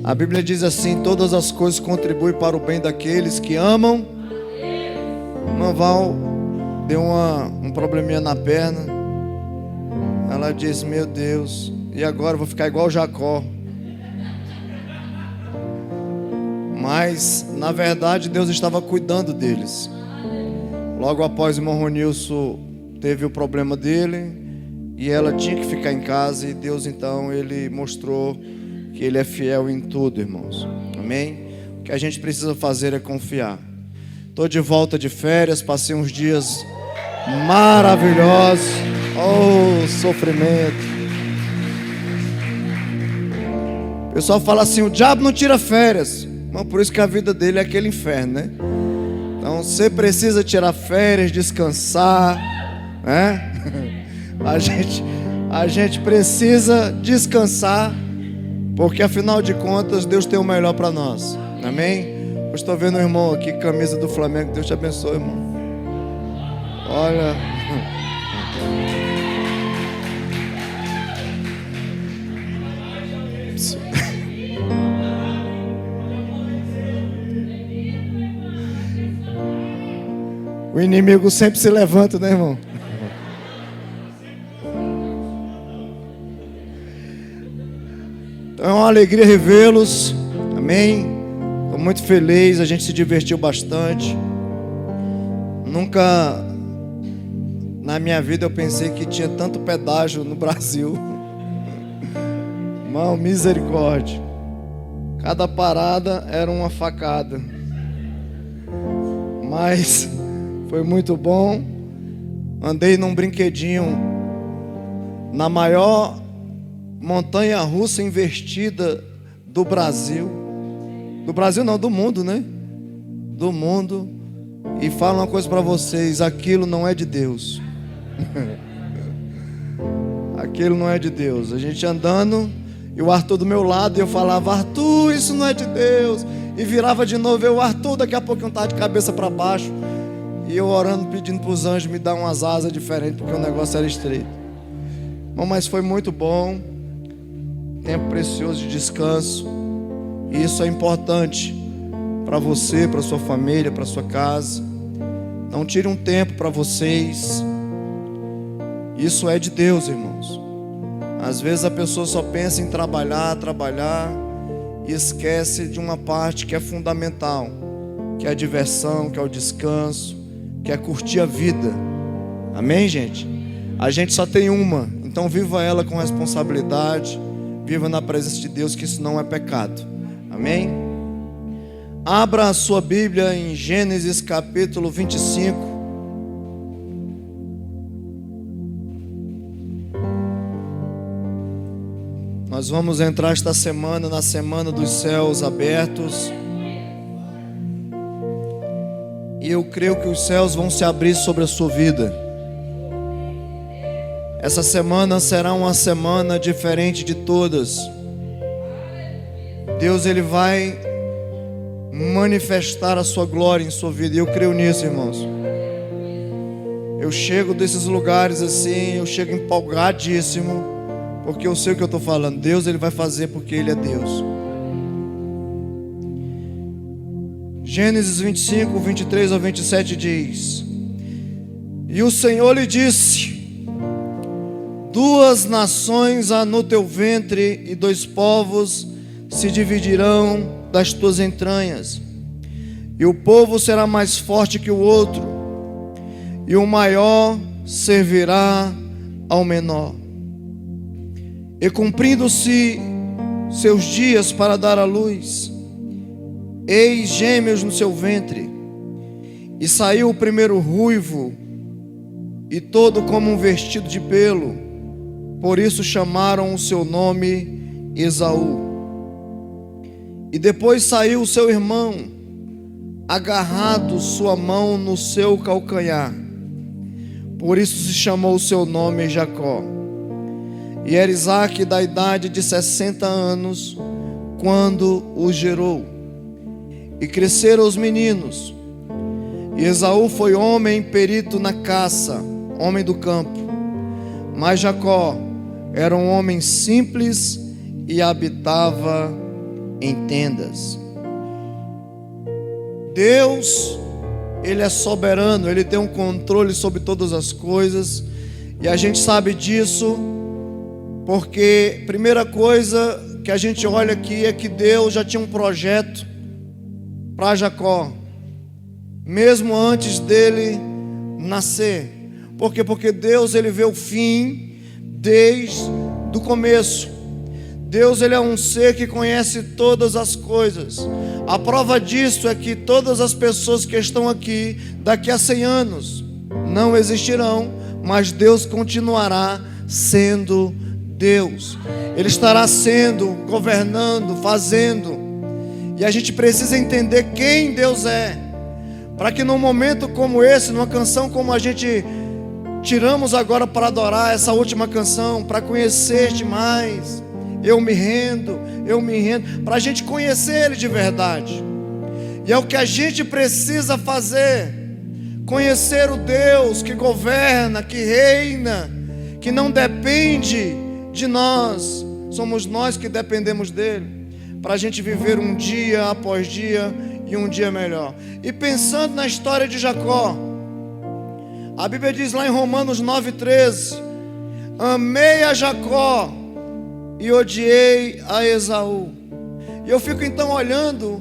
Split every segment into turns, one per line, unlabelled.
A Bíblia diz assim: todas as coisas contribuem para o bem daqueles que amam. Irmã Val deu um probleminha na perna. Ela disse: meu Deus, e agora eu vou ficar igual Jacó. Mas na verdade Deus estava cuidando deles. Logo após o irmão Ronilson teve o problema dele e ela tinha que ficar em casa, e Deus então ele mostrou que Ele é fiel em tudo, irmãos. Amém? O que a gente precisa fazer é confiar. Estou de volta de férias, passei uns dias maravilhosos. Oh, sofrimento. O pessoal fala assim: o diabo não tira férias. Mas por isso que a vida dele é aquele inferno, né? Então você precisa tirar férias, descansar, né? A gente precisa descansar, porque afinal de contas Deus tem o melhor para nós. Amém? Eu estou vendo o irmão aqui, camisa do Flamengo. Deus te abençoe, irmão. Olha. O inimigo sempre se levanta, né, irmão? Então é uma alegria revê-los. Amém? Estou muito feliz, a gente se divertiu bastante. Nunca na minha vida eu pensei que tinha tanto pedágio no Brasil. Irmão, misericórdia. Cada parada era uma facada. Mas foi muito bom. Andei num brinquedinho na maior montanha-russa investida do Brasil. Do Brasil não, do mundo, né? Do mundo. E falo uma coisa para vocês: aquilo não é de Deus. Aquilo não é de Deus. A gente andando e o Arthur do meu lado, e eu falava: Arthur, isso não é de Deus. E virava de novo, eu: Arthur, daqui a pouco eu estava de cabeça para baixo. E eu orando, pedindo para os anjos me dar umas asas diferentes, porque o negócio era estreito. Bom, mas foi muito bom. Tempo precioso de descanso. E isso é importante para você, para sua família, para sua casa. Não tire um tempo para vocês. Isso é de Deus, irmãos. Às vezes a pessoa só pensa em trabalhar e esquece de uma parte que é fundamental, que é a diversão, que é o descanso, que é curtir a vida. Amém, gente? A gente só tem uma, então viva ela com responsabilidade. Viva na presença de Deus, que isso não é pecado. Amém? Abra a sua Bíblia em Gênesis capítulo 25. Nós vamos entrar esta semana na semana dos céus abertos. E eu creio que os céus vão se abrir sobre a sua vida. Essa semana será uma semana diferente de todas. Deus, Ele vai manifestar a sua glória em sua vida. E eu creio nisso, irmãos. Eu chego desses lugares assim, eu chego empolgadíssimo, porque eu sei o que eu estou falando. Deus, Ele vai fazer porque Ele é Deus. Gênesis 25, 23 ao 27 diz: E o Senhor lhe disse: duas nações há no teu ventre, e dois povos se dividirão das tuas entranhas. E o povo será mais forte que o outro, e o maior servirá ao menor. E cumprindo-se seus dias para dar à luz, eis gêmeos no seu ventre. E saiu o primeiro ruivo, e todo como um vestido de pelo. Por isso chamaram o seu nome Esaú. E depois saiu o seu irmão, agarrado sua mão no seu calcanhar. Por isso se chamou o seu nome Jacó. E era Isaque da idade de 60 anos, quando o gerou. E cresceram os meninos. E Esaú foi homem perito na caça, homem do campo. Mas Jacó era um homem simples e habitava entendas. Deus, Ele é soberano, Ele tem um controle sobre todas as coisas, e a gente sabe disso, porque primeira coisa que a gente olha aqui é que Deus já tinha um projeto para Jacó, mesmo antes dele nascer. Por quê? Porque Deus, Ele vê o fim desde o começo. Deus, Ele é um ser que conhece todas as coisas. A prova disso é que todas as pessoas que estão aqui, daqui a 100 anos, não existirão, mas Deus continuará sendo Deus. Ele estará sendo, governando, fazendo. E a gente precisa entender quem Deus é, para que num momento como esse, numa canção como a gente tiramos agora para adorar, essa última canção, para conhecer-te mais, eu me rendo, para a gente conhecer Ele de verdade. E é o que a gente precisa fazer, conhecer o Deus que governa, que reina, que não depende de nós, somos nós que dependemos dEle, para a gente viver um dia após dia e um dia melhor. E pensando na história de Jacó, a Bíblia diz lá em Romanos 9,13: amei a Jacó e odiei a Esaú. E eu fico então olhando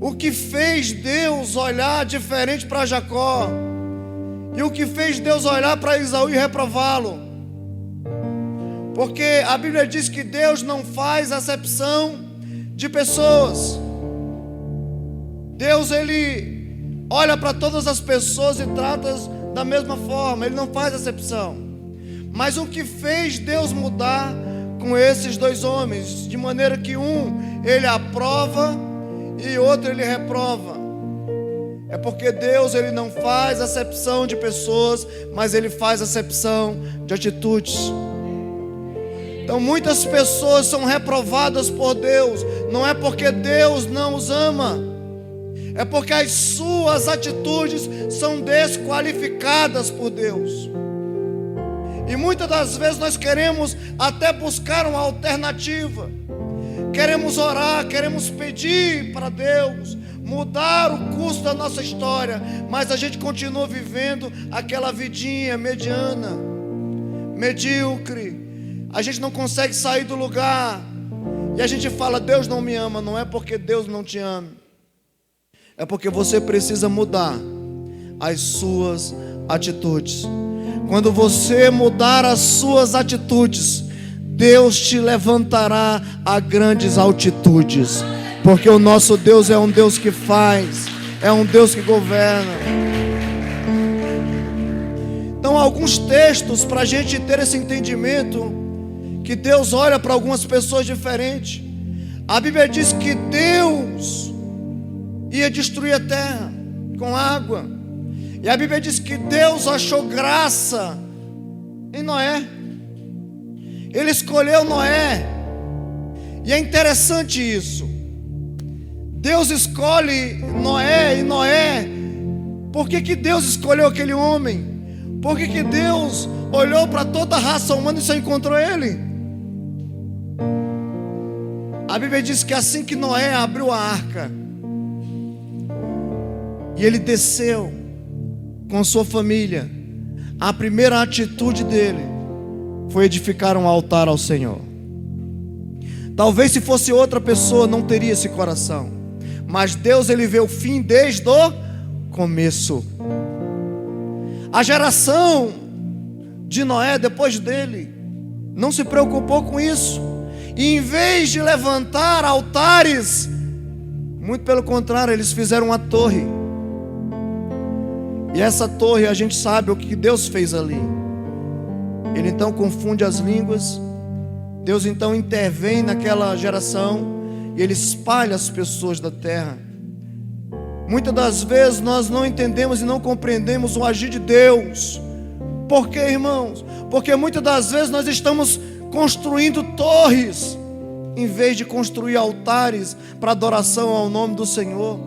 o que fez Deus olhar diferente para Jacó, e o que fez Deus olhar para Esaú e reprová-lo. Porque a Bíblia diz que Deus não faz acepção de pessoas. Deus, Ele olha para todas as pessoas e trata da mesma forma, Ele não faz acepção. Mas o que fez Deus mudar com esses dois homens, de maneira que um Ele aprova e outro Ele reprova, é porque Deus, Ele não faz acepção de pessoas, mas Ele faz acepção de atitudes. Então muitas pessoas são reprovadas por Deus, não é porque Deus não os ama, é porque as suas atitudes são desqualificadas por Deus. E muitas das vezes nós queremos até buscar uma alternativa, queremos orar, queremos pedir para Deus mudar o curso da nossa história, mas a gente continua vivendo aquela vidinha mediana, medíocre. A gente não consegue sair do lugar, e a gente fala: Deus não me ama. Não é porque Deus não te ama, é porque você precisa mudar as suas atitudes. Quando você mudar as suas atitudes, Deus te levantará a grandes altitudes, porque o nosso Deus é um Deus que faz, é um Deus que governa. Então, alguns textos para a gente ter esse entendimento, que Deus olha para algumas pessoas diferentes. A Bíblia diz que Deus ia destruir a terra com água, e a Bíblia diz que Deus achou graça em Noé. Ele escolheu Noé. E é interessante isso. Deus escolhe Noé, e Noé, por que Deus escolheu aquele homem? Por que Deus olhou para toda a raça humana e só encontrou ele? A Bíblia diz que assim que Noé abriu a arca e ele desceu com sua família, a primeira atitude dele foi edificar um altar ao Senhor. Talvez se fosse outra pessoa não teria esse coração, mas Deus, Ele vê o fim desde o começo. A geração de Noé depois dele não se preocupou com isso, e em vez de levantar altares, muito pelo contrário, eles fizeram uma torre. E essa torre, a gente sabe o que Deus fez ali. Ele então confunde as línguas. Deus então intervém naquela geração e Ele espalha as pessoas da terra. Muitas das vezes nós não entendemos e não compreendemos o agir de Deus. Por quê, irmãos? Porque muitas das vezes nós estamos construindo torres em vez de construir altares para adoração ao nome do Senhor.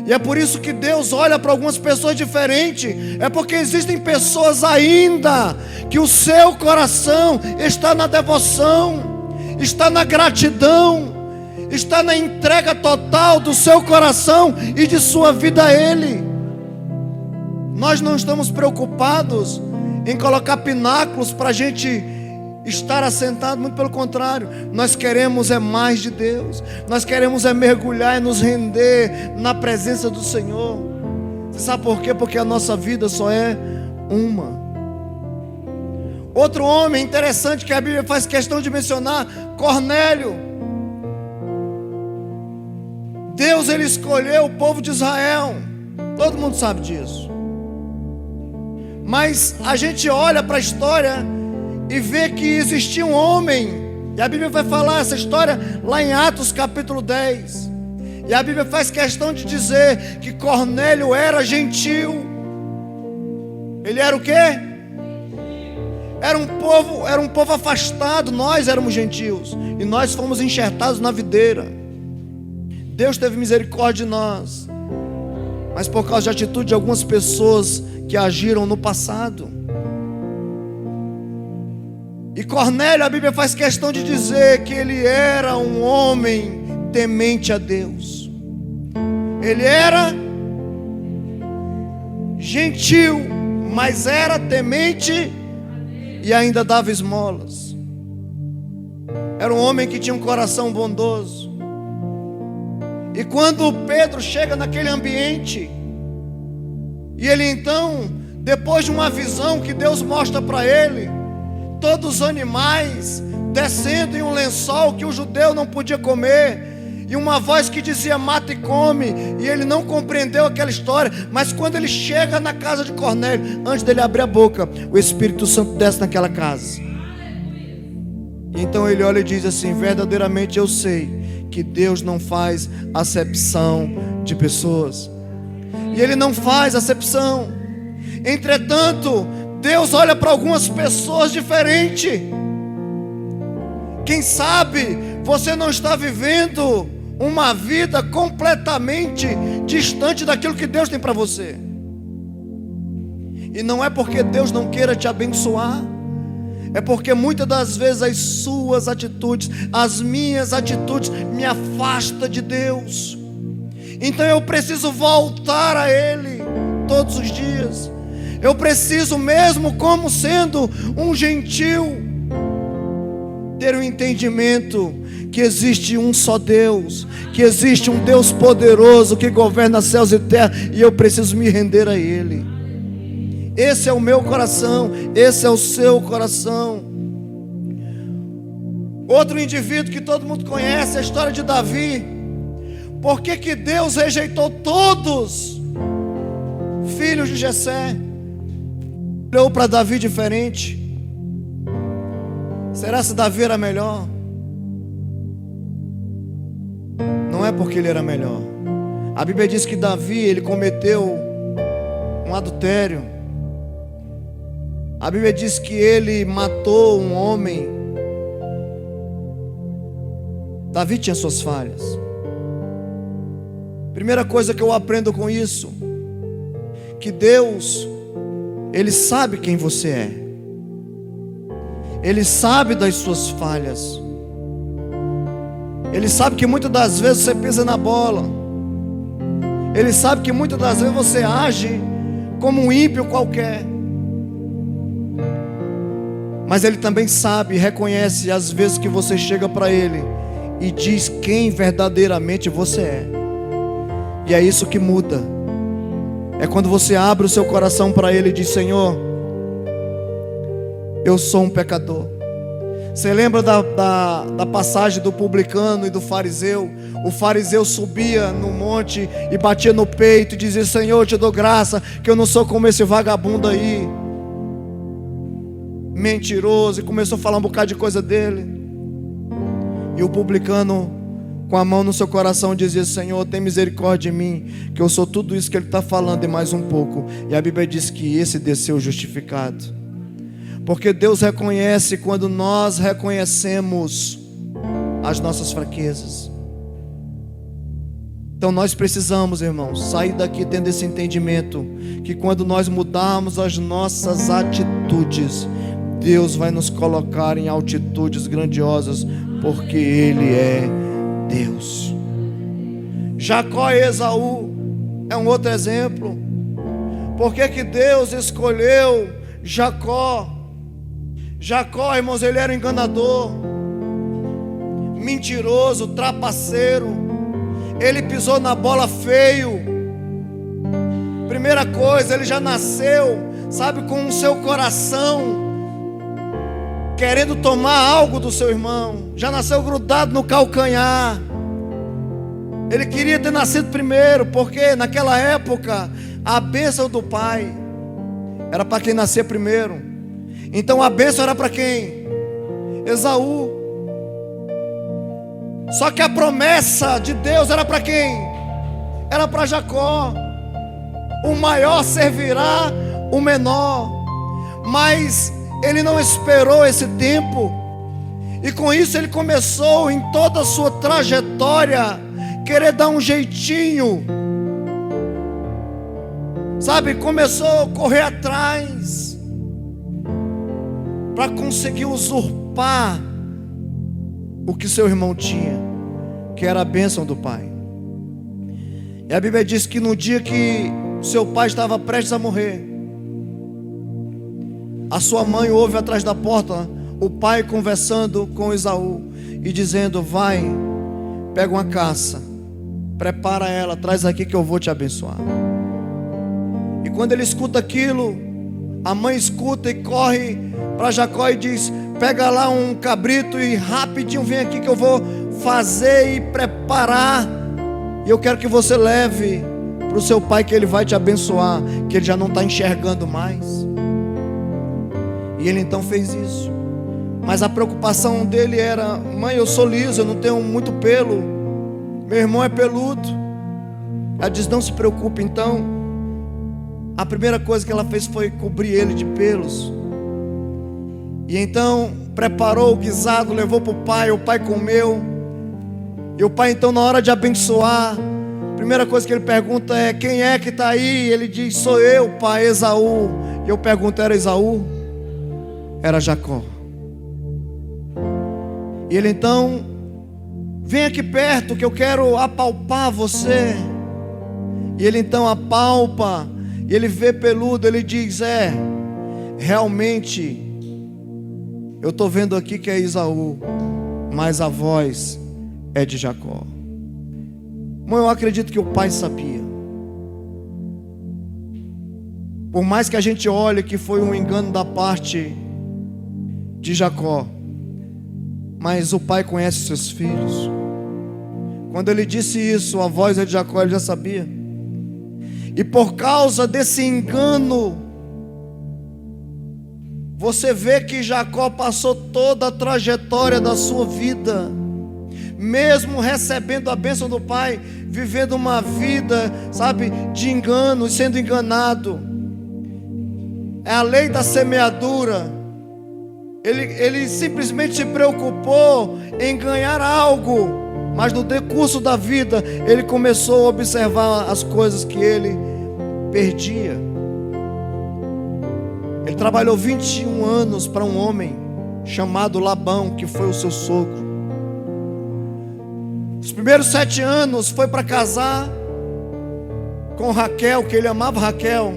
E é por isso que Deus olha para algumas pessoas diferentes. É porque existem pessoas ainda que o seu coração está na devoção, está na gratidão, está na entrega total do seu coração e de sua vida a Ele. Nós não estamos preocupados em colocar pináculos para a gente estar assentado, muito pelo contrário, nós queremos é mais de Deus, nós queremos é mergulhar e nos render na presença do Senhor. Você sabe por quê? Porque a nossa vida só é uma. Outro homem interessante que a Bíblia faz questão de mencionar, Cornélio. Deus, ele escolheu o povo de Israel, todo mundo sabe disso, mas a gente olha para a história e vê que existia um homem, e a Bíblia vai falar essa história lá em Atos capítulo 10, e a Bíblia faz questão de dizer que Cornélio era gentil. Ele era o quê? Era um povo afastado. Nós éramos gentios e nós fomos enxertados na videira. Deus teve misericórdia de nós, mas por causa de atitude de algumas pessoas que agiram no passado. E Cornélio, a Bíblia faz questão de dizer que ele era um homem temente a Deus. Ele era gentil, mas era temente e ainda dava esmolas. Era um homem que tinha um coração bondoso. E quando Pedro chega naquele ambiente, e ele então, depois de uma visão que Deus mostra para ele, todos os animais descendo em um lençol que o judeu não podia comer, e uma voz que dizia mata e come, e ele não compreendeu aquela história. Mas quando ele chega na casa de Cornélio, antes dele abrir a boca, o Espírito Santo desce naquela casa. Então ele olha e diz assim: verdadeiramente eu sei que Deus não faz acepção de pessoas, e Ele não faz acepção. Entretanto, Deus olha para algumas pessoas diferentes. Quem sabe você não está vivendo uma vida completamente distante daquilo que Deus tem para você. E não é porque Deus não queira te abençoar, é porque muitas das vezes as suas atitudes, as minhas atitudes, me afastam de Deus. Então eu preciso voltar a Ele todos os dias. Eu preciso, mesmo como sendo um gentil, ter um entendimento que existe um só Deus, que existe um Deus poderoso que governa céus e terra, e eu preciso me render a Ele. Esse é o meu coração, esse é o seu coração. Outro indivíduo que todo mundo conhece, a história de Davi. Por que Deus rejeitou todos filhos de Jessé? Olhou para Davi diferente. Será que Davi era melhor? Não é porque ele era melhor. A Bíblia diz que Davi, ele cometeu um adultério. A Bíblia diz que ele matou um homem. Davi tinha suas falhas. Primeira coisa que eu aprendo com isso, que Deus, Ele sabe quem você é. Ele sabe das suas falhas. Ele sabe que muitas das vezes você pisa na bola. Ele sabe que muitas das vezes você age como um ímpio qualquer. Mas Ele também sabe e reconhece as vezes que você chega para Ele e diz quem verdadeiramente você é. E é isso que muda. É quando você abre o seu coração para Ele e diz: Senhor, eu sou um pecador. Você lembra da passagem do publicano e do fariseu? O fariseu subia no monte e batia no peito e dizia: Senhor, eu te dou graça que eu não sou como esse vagabundo aí, mentiroso, e começou a falar um bocado de coisa dele. E o publicano, com a mão no seu coração, dizia: Senhor, tem misericórdia de mim, que eu sou tudo isso que ele está falando e mais um pouco. E a Bíblia diz que esse desceu justificado. Porque Deus reconhece quando nós reconhecemos as nossas fraquezas. Então nós precisamos, irmãos, sair daqui tendo esse entendimento, que quando nós mudarmos as nossas atitudes, Deus vai nos colocar em altitudes grandiosas, porque Ele é Deus. Jacó e Esaú é um outro exemplo. Por que Deus escolheu Jacó? Jacó, irmãos, ele era um enganador, mentiroso, trapaceiro. Ele pisou na bola feio. Primeira coisa, ele já nasceu, sabe, com o seu coração querendo tomar algo do seu irmão. Já nasceu grudado no calcanhar. Ele queria ter nascido primeiro, porque naquela época a bênção do pai era para quem nascia primeiro. Então a bênção era para quem? Esaú. Só que a promessa de Deus era para quem? Era para Jacó. O maior servirá o menor. Mas ele não esperou esse tempo, e com isso ele começou em toda a sua trajetória querer dar um jeitinho, sabe, começou a correr atrás para conseguir usurpar o que seu irmão tinha, que era a bênção do pai. E a Bíblia diz que no dia que seu pai estava prestes a morrer, a sua mãe ouve atrás da porta o pai conversando com Esaú e dizendo: vai, pega uma caça, prepara ela, traz aqui que eu vou te abençoar. E quando ele escuta aquilo, a mãe escuta e corre para Jacó e diz: pega lá um cabrito e rapidinho vem aqui que eu vou fazer e preparar, e eu quero que você leve para o seu pai, que ele vai te abençoar, que ele já não está enxergando mais. E ele então fez isso. Mas a preocupação dele era: mãe, eu sou liso, eu não tenho muito pelo, meu irmão é peludo. Ela diz: não se preocupe. Então a primeira coisa que ela fez foi cobrir ele de pelos. E então preparou o guisado, levou para o pai comeu. E o pai então, na hora de abençoar, a primeira coisa que ele pergunta é: quem é que está aí? Ele diz: sou eu, pai, Esaú. E eu pergunto: era Esaú? Era Jacó. E ele então: vem aqui perto que eu quero apalpar você. E ele então apalpa, e ele vê peludo, ele diz: realmente eu estou vendo aqui que é Esaú, mas a voz é de Jacó. Mãe, eu acredito que o pai sabia. Por mais que a gente olhe que foi um engano da parte de Jacó, mas o pai conhece seus filhos. Quando ele disse isso, a voz é de Jacó, ele já sabia. E por causa desse engano, você vê que Jacó passou toda a trajetória da sua vida, mesmo recebendo a bênção do pai, vivendo uma vida, sabe, de engano, sendo enganado. É a lei da semeadura. Ele simplesmente se preocupou em ganhar algo, mas no decurso da vida ele começou a observar as coisas que ele perdia. Ele trabalhou 21 anos para um homem chamado Labão, que foi o seu sogro. Os primeiros 7 anos foi para casar com Raquel, que ele amava Raquel.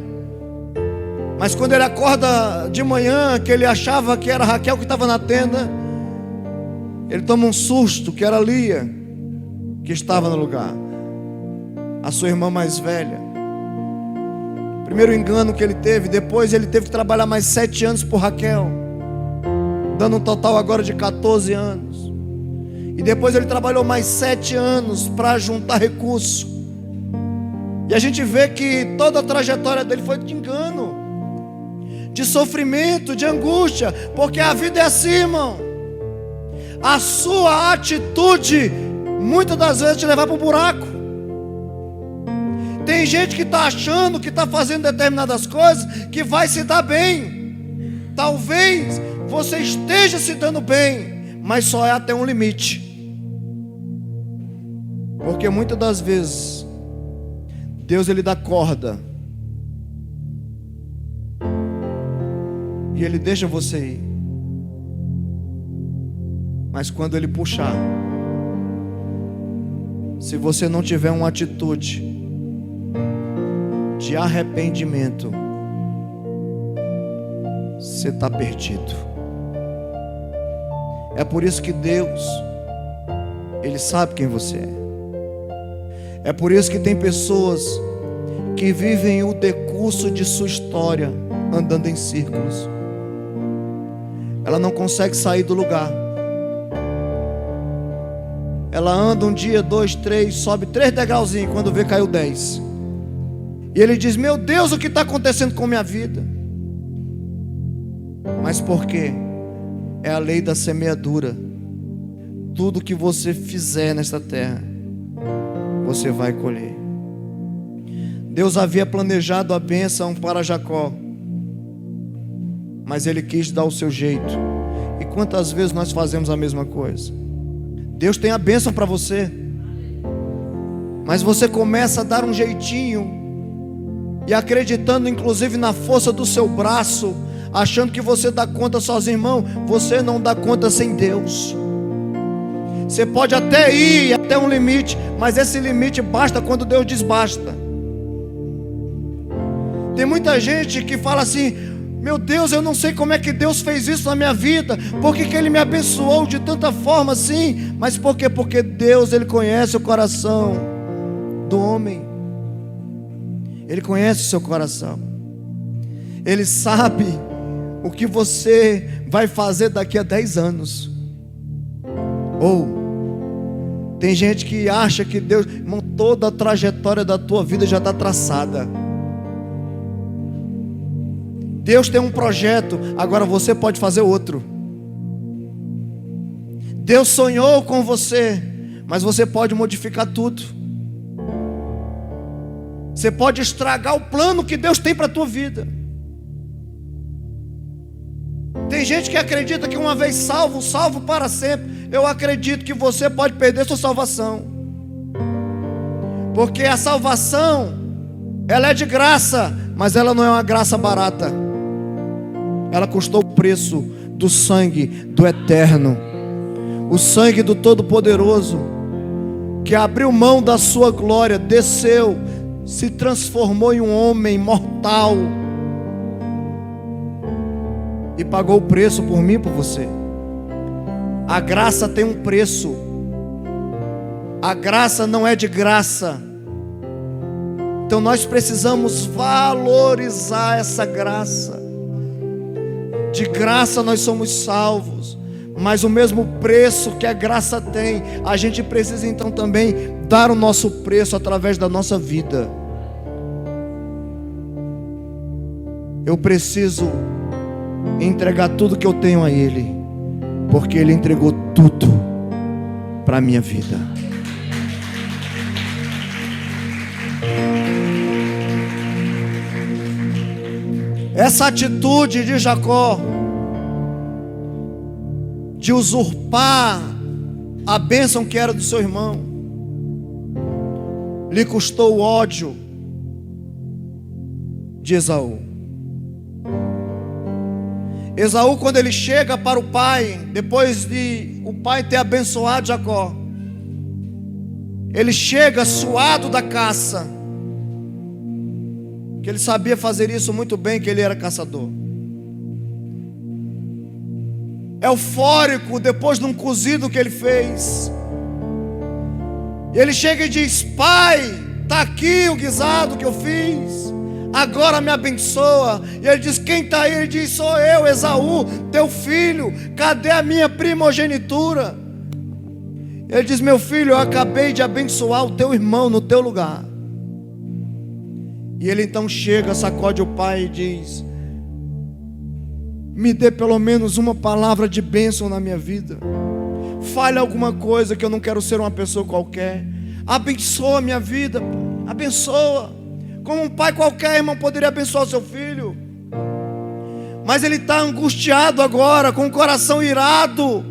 Mas quando ele acorda de manhã, que ele achava que era Raquel que estava na tenda, ele toma um susto, que era Lia que estava no lugar, a sua irmã mais velha. Primeiro engano que ele teve. Depois ele teve que trabalhar mais 7 anos por Raquel, dando um total agora de 14 anos. E depois ele trabalhou mais 7 anos para juntar recurso. E a gente vê que toda a trajetória dele foi de engano, de sofrimento, de angústia, porque a vida é assim, irmão. A sua atitude muitas das vezes te levar para o buraco. Tem gente que está achando que está fazendo determinadas coisas, que vai se dar bem. Talvez você esteja se dando bem, mas só é até um limite. Porque muitas das vezes Deus, ele dá corda e ele deixa você ir. Mas quando ele puxar, Se você não tiver uma atitude de arrependimento, você está perdido. É por isso que Deus, Ele sabe quem você é. É por isso que tem pessoas que vivem o decurso de sua história andando em círculos. Ela não consegue sair do lugar. Ela anda um dia, 2, 3, sobe 3 degrauzinhos, quando vê caiu 10. E ele diz: meu Deus, o que está acontecendo com minha vida? Mas por quê? É a lei da semeadura. Tudo que você fizer nesta terra, você vai colher. Deus havia planejado a bênção para Jacó, mas Ele quis dar o seu jeito. E quantas vezes nós fazemos a mesma coisa? Deus tem a bênção para você, mas você começa a dar um jeitinho, e acreditando inclusive na força do seu braço, achando que você dá conta sozinho. Irmão, você não dá conta sem Deus. Você pode até ir até um limite, mas esse limite basta quando Deus diz basta. Tem muita gente que fala assim: meu Deus, eu não sei como é que Deus fez isso na minha vida, por que Ele me abençoou de tanta forma assim? Mas por quê? Porque Deus, Ele conhece o coração do homem. Ele conhece o seu coração. Ele sabe o que você vai fazer daqui a 10 anos. Ou tem gente que acha que Deus, irmão, toda a trajetória da tua vida já está traçada. Deus tem um projeto, agora você pode fazer outro. Deus sonhou com você, mas você pode modificar tudo. Você pode estragar o plano que Deus tem para a tua vida. Tem gente que acredita que uma vez salvo, salvo para sempre. Eu acredito que você pode perder sua salvação, porque a salvação, ela é de graça, mas ela não é uma graça barata. Ela custou o preço do sangue do Eterno, o sangue do Todo-Poderoso, que abriu mão da sua glória, desceu, se transformou em um homem mortal e pagou o preço por mim e por você. A graça tem um preço. A graça não é de graça. Então nós precisamos valorizar essa graça. De graça nós somos salvos, mas o mesmo preço que a graça tem, a gente precisa então também dar o nosso preço através da nossa vida. Eu preciso entregar tudo que eu tenho a Ele, porque Ele entregou tudo para a minha vida. Essa atitude de Jacó, de usurpar a bênção que era do seu irmão, lhe custou o ódio de Esaú. Esaú, quando ele chega para o pai, depois de o pai ter abençoado Jacó, ele chega suado da caça, que ele sabia fazer isso muito bem, que ele era caçador, eufórico depois de um cozido que ele fez. E ele chega e diz: pai, está aqui o guisado que eu fiz, agora me abençoa. E ele diz: quem está aí? Ele diz: sou eu, Esaú, teu filho, cadê a minha primogenitura? Ele diz: meu filho, eu acabei de abençoar o teu irmão no teu lugar. E ele então chega, sacode o pai e diz: me dê pelo menos uma palavra de bênção na minha vida. Fale alguma coisa, que eu não quero ser uma pessoa qualquer. Abençoa a minha vida, abençoa. Como um pai qualquer, irmão, poderia abençoar o seu filho. Mas ele está angustiado agora, com o coração irado.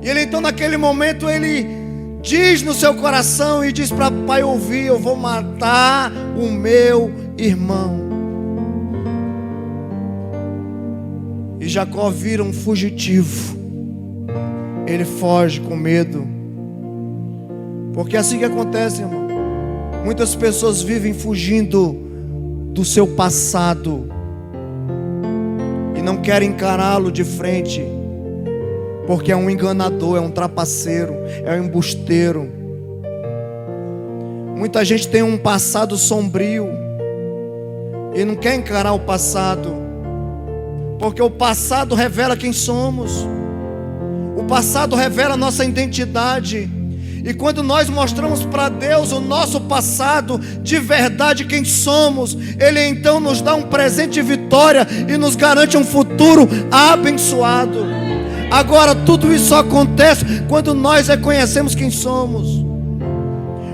E ele então naquele momento ele diz no seu coração e diz para o pai ouvir: eu vou matar o meu irmão. E Jacó vira um fugitivo. Ele foge com medo. Porque é assim que acontece, irmão. Muitas pessoas vivem fugindo do seu passado e não querem encará-lo de frente, porque é um enganador, é um trapaceiro, é um embusteiro. Muita gente tem um passado sombrio e não quer encarar o passado, porque o passado revela quem somos, o passado revela a nossa identidade. E quando nós mostramos para Deus o nosso passado, de verdade quem somos, Ele então nos dá um presente de vitória e nos garante um futuro abençoado. Agora tudo isso só acontece quando nós reconhecemos quem somos,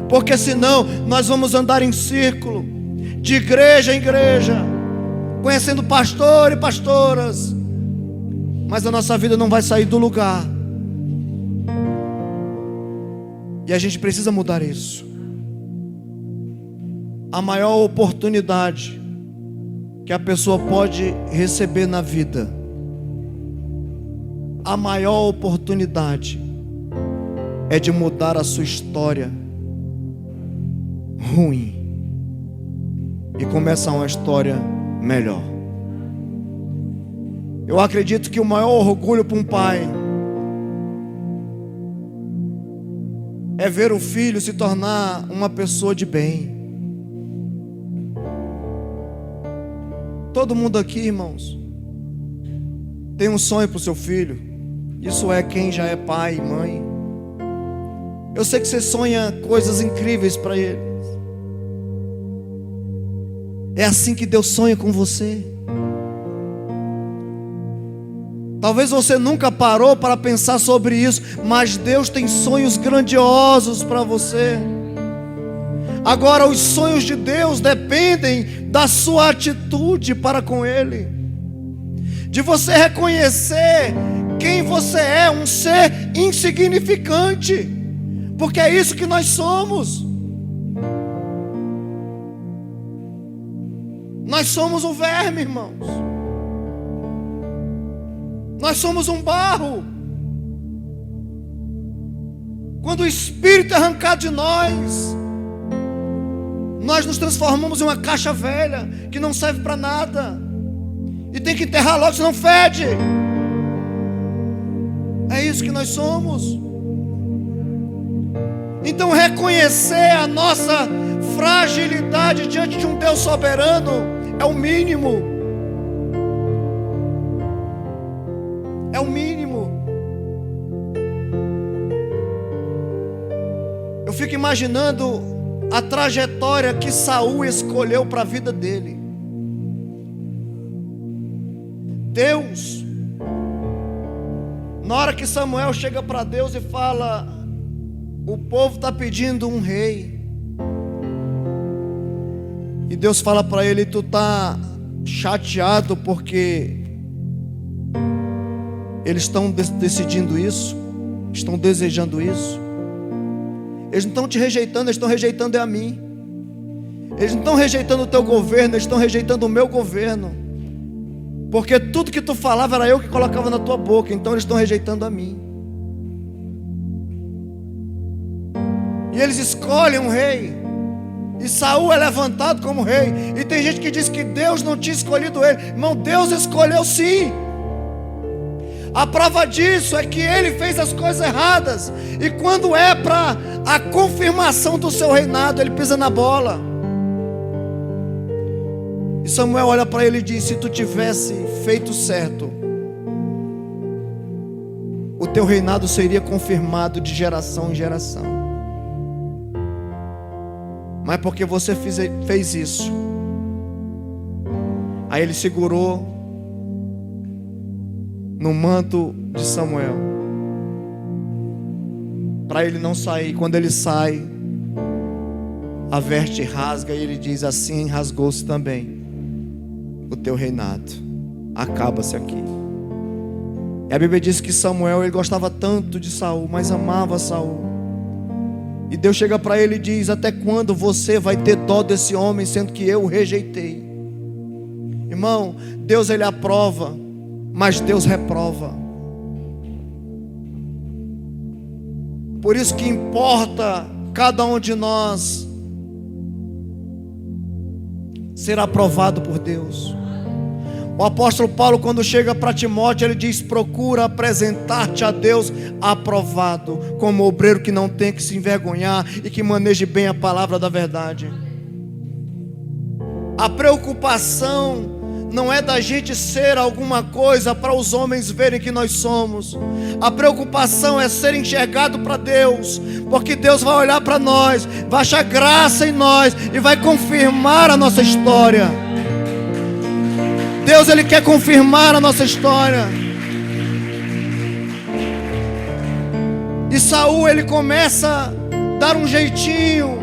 porque senão nós vamos andar em círculo, de igreja em igreja, conhecendo pastor e pastoras, mas a nossa vida não vai sair do lugar. E a gente precisa mudar isso. A maior oportunidade que a pessoa pode receber na vida, a maior oportunidade é de mudar a sua história ruim e começar uma história melhor. Eu acredito que o maior orgulho para um pai é ver o filho se tornar uma pessoa de bem. Todo mundo aqui, irmãos, tem um sonho para o seu filho. Isso é quem já é pai e mãe. Eu sei que você sonha coisas incríveis para eles. É assim que Deus sonha com você. Talvez você nunca parou para pensar sobre isso, mas Deus tem sonhos grandiosos para você. Agora, os sonhos de Deus dependem da sua atitude para com Ele, de você reconhecer quem você é, um ser insignificante, porque é isso que nós somos. Nós somos um verme, irmãos. Nós somos um barro. Quando o Espírito é arrancado de nós, nós nos transformamos em uma caixa velha que não serve para nada e tem que enterrar logo, senão fede. É isso que nós somos. Então reconhecer a nossa fragilidade diante de um Deus soberano é o mínimo. É o mínimo. Eu fico imaginando a trajetória que Saul escolheu para a vida dele. Deus, na hora que Samuel chega para Deus e fala: o povo está pedindo um rei, e Deus fala para ele: tu está chateado porque eles estão decidindo isso, estão desejando isso. Eles não estão te rejeitando, eles estão rejeitando a mim. Eles não estão rejeitando o teu governo, eles estão rejeitando o meu governo, porque tudo que tu falava era eu que colocava na tua boca. Então eles estão rejeitando a mim. E eles escolhem um rei, e Saul é levantado como rei. E tem gente que diz que Deus não tinha escolhido ele. Irmão, Deus escolheu sim. A prova disso é que ele fez as coisas erradas, e quando é para a confirmação do seu reinado, ele pisa na bola. E Samuel olha para ele e diz: se tu tivesse feito certo, o teu reinado seria confirmado de geração em geração. Mas porque você fez isso. Aí ele segurou no manto de Samuel, para ele não sair. Quando ele sai, a veste rasga, e ele diz: assim rasgou-se também o teu reinado, acaba-se aqui. E a Bíblia diz que Samuel, ele gostava tanto de Saul, mas amava Saul. E Deus chega para ele e diz: até quando você vai ter dó desse homem, sendo que eu o rejeitei? Irmão, Deus ele aprova, mas Deus reprova. Por isso que importa cada um de nós ser aprovado por Deus. O apóstolo Paulo, quando chega para Timóteo, ele diz: procura apresentar-te a Deus aprovado, como obreiro que não tem que se envergonhar e que maneje bem a palavra da verdade. A preocupação não é da gente ser alguma coisa para os homens verem que nós somos. A preocupação é ser enxergado para Deus, porque Deus vai olhar para nós, vai achar graça em nós e vai confirmar a nossa história. Deus, Ele quer confirmar a nossa história. E Saul, ele começa a dar um jeitinho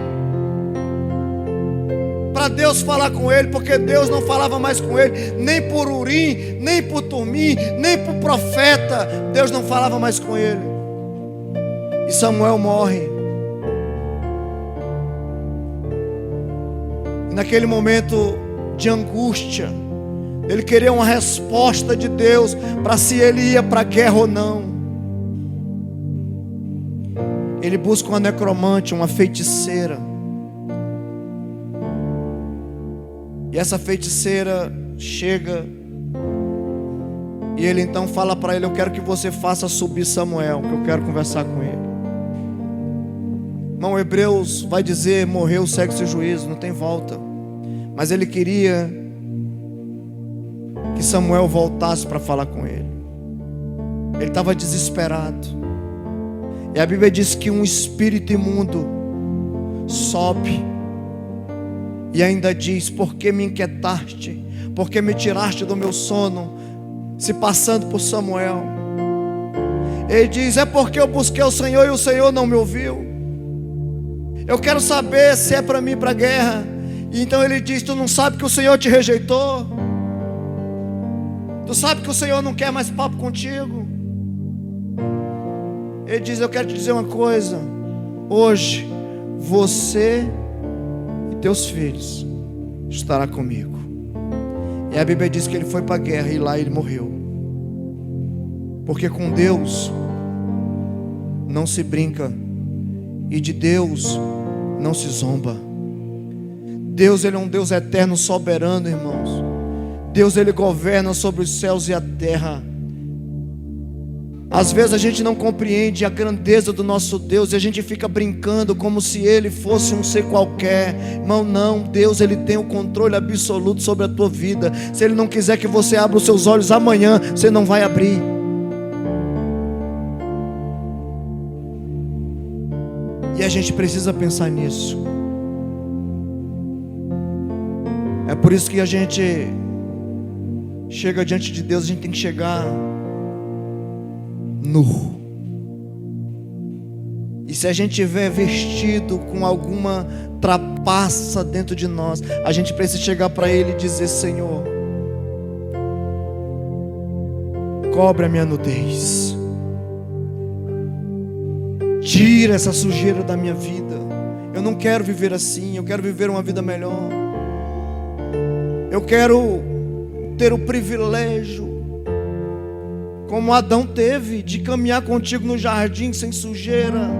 para Deus falar com ele, porque Deus não falava mais com ele, nem por Urim, nem por Tumim, nem por profeta. Deus não falava mais com ele. E Samuel morre. E naquele momento de angústia, ele queria uma resposta de Deus para se ele ia para a guerra ou não. Ele busca uma necromante, uma feiticeira. E essa feiticeira chega e ele então fala para ele: eu quero que você faça subir Samuel, que eu quero conversar com ele. Irmão, Hebreus vai dizer: morreu, segue-se o juízo, não tem volta. Mas ele queria que Samuel voltasse para falar com ele. Ele estava desesperado. E a Bíblia diz que um espírito imundo sobe e ainda diz: por que me inquietaste? Por que me tiraste do meu sono? Se passando por Samuel. Ele diz: é porque eu busquei o Senhor e o Senhor não me ouviu. Eu quero saber se é para mim ir para a guerra. E então ele diz: tu não sabe que o Senhor te rejeitou? Tu sabe que o Senhor não quer mais papo contigo? Ele diz: eu quero te dizer uma coisa. Hoje você e teus filhos estará comigo. E a Bíblia diz que ele foi para a guerra e lá ele morreu. Porque com Deus não se brinca e de Deus não se zomba. Deus, Ele é um Deus eterno, soberano, irmãos. Deus, Ele governa sobre os céus e a terra. Às vezes a gente não compreende a grandeza do nosso Deus e a gente fica brincando como se Ele fosse um ser qualquer. Irmão, não. Deus, Ele tem o controle absoluto sobre a tua vida. Se Ele não quiser que você abra os seus olhos amanhã, você não vai abrir. E a gente precisa pensar nisso. É por isso que a gente chega diante de Deus, a gente tem que chegar nu. E se a gente estiver vestido com alguma trapaça dentro de nós, a gente precisa chegar para Ele e dizer: Senhor, cobre a minha nudez, tira essa sujeira da minha vida. Eu não quero viver assim, eu quero viver uma vida melhor. Eu quero ter o privilégio, como Adão teve, de caminhar contigo no jardim sem sujeira.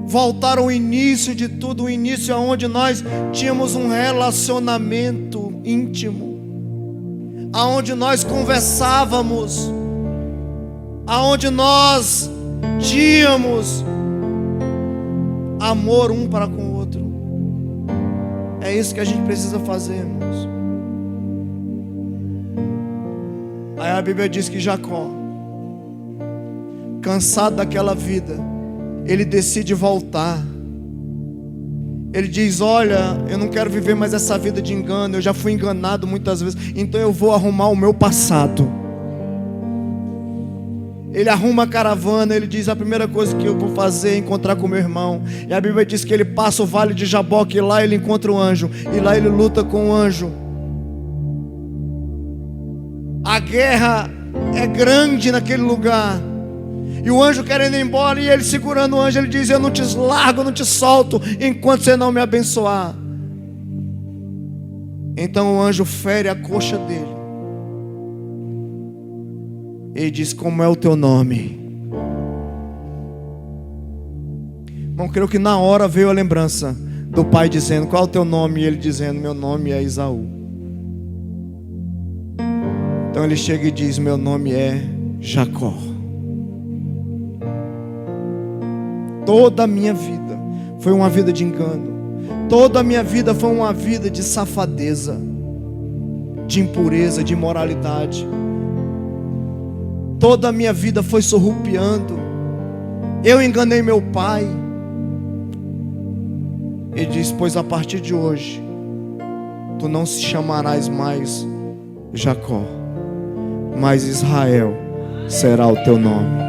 Voltar ao início de tudo, o início onde nós tínhamos um relacionamento íntimo, aonde nós conversávamos, aonde nós tínhamos amor um para com o outro. É isso que a gente precisa fazer, irmãos. Aí a Bíblia diz que Jacó, cansado daquela vida, ele decide voltar. Ele diz: olha, eu não quero viver mais essa vida de engano. Eu já fui enganado muitas vezes, então eu vou arrumar o meu passado. Ele arruma a caravana. Ele diz: a primeira coisa que eu vou fazer é encontrar com meu irmão. E a Bíblia diz que ele passa o vale de Jaboque, e lá ele encontra o anjo, e lá ele luta com o anjo. A guerra é grande naquele lugar, e o anjo querendo ir embora, e ele segurando o anjo, ele diz: eu não te largo, eu não te solto enquanto você não me abençoar. Então o anjo fere a coxa dele. Ele diz: como é o teu nome? Irmão, creio que na hora veio a lembrança do pai dizendo: qual é o teu nome? E ele dizendo: meu nome é Esaú. Então ele chega e diz: meu nome é Jacó. Toda a minha vida foi uma vida de engano. Toda a minha vida foi uma vida de safadeza, de impureza, de imoralidade. Toda a minha vida foi sorrupiando. Eu enganei meu pai. Ele diz: pois a partir de hoje tu não se chamarás mais Jacó, mas Israel será o teu nome.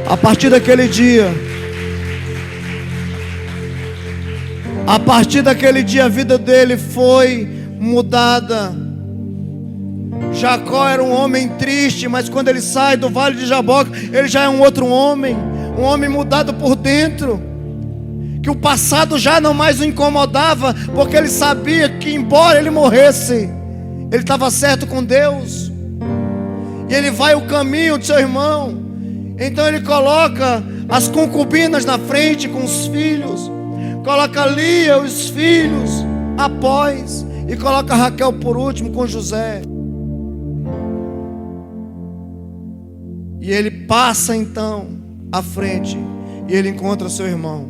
A partir daquele dia, a vida dele foi mudada. Jacó era um homem triste, mas quando ele sai do vale de Jaboque, ele já é um outro homem, um homem mudado por dentro, que o passado já não mais o incomodava, porque ele sabia que embora ele morresse, ele estava certo com Deus. E ele vai o caminho de seu irmão. Então ele coloca as concubinas na frente com os filhos, coloca Lia, os filhos, após, e coloca Raquel por último com José. E ele passa então à frente, e ele encontra seu irmão.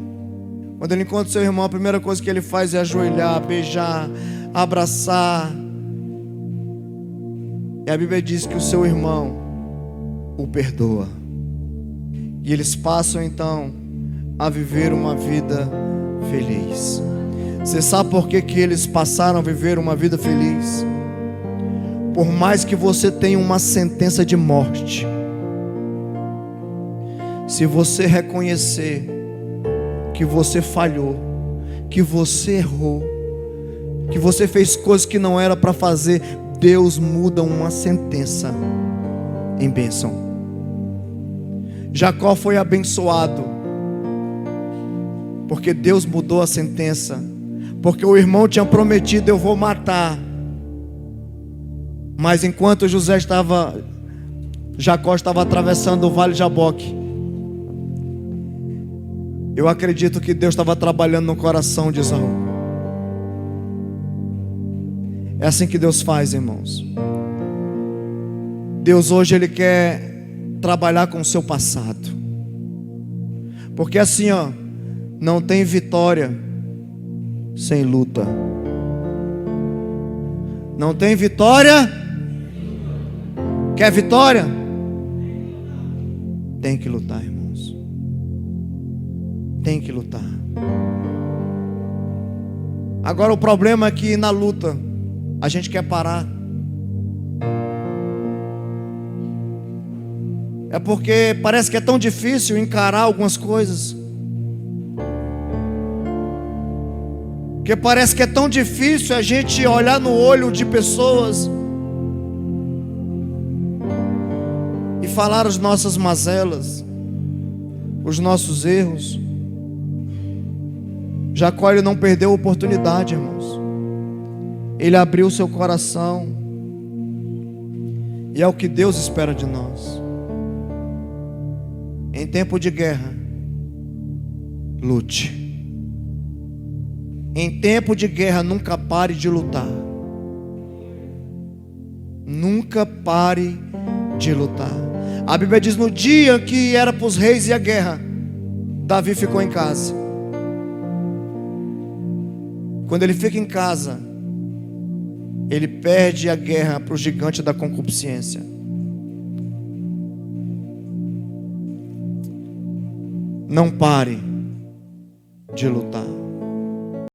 Quando ele encontra seu irmão, a primeira coisa que ele faz é ajoelhar, beijar, abraçar. E a Bíblia diz que o seu irmão o perdoa. E eles passam então a viver uma vida feliz. Você sabe por que eles passaram a viver uma vida feliz? Por mais que você tenha uma sentença de morte, se você reconhecer que você falhou, que você errou, que você fez coisas que não era para fazer, Deus muda uma sentença em bênção. Jacó foi abençoado porque Deus mudou a sentença, porque o irmão tinha prometido: eu vou matar. Mas enquanto Jacó estava atravessando o vale de Jaboque, eu acredito que Deus estava trabalhando no coração de Esaú. É assim que Deus faz, irmãos. Deus hoje Ele quer trabalhar com o seu passado, porque assim, não tem vitória sem luta. Não tem vitória. Quer vitória? Tem que lutar, irmãos. Tem que lutar. Agora o problema é que na luta a gente quer parar. É porque parece que é tão difícil encarar algumas coisas, que parece que é tão difícil a gente olhar no olho de pessoas e falar as nossas mazelas, os nossos erros. Jacó, ele não perdeu a oportunidade, irmãos. Ele abriu seu coração, e é o que Deus espera de nós. Em tempo de guerra, lute. Em tempo de guerra, nunca pare de lutar. Nunca pare de lutar. A Bíblia diz: no dia que era para os reis e a guerra, Davi ficou em casa. Quando ele fica em casa, ele perde a guerra para o gigante da concupiscência. Não pare de lutar.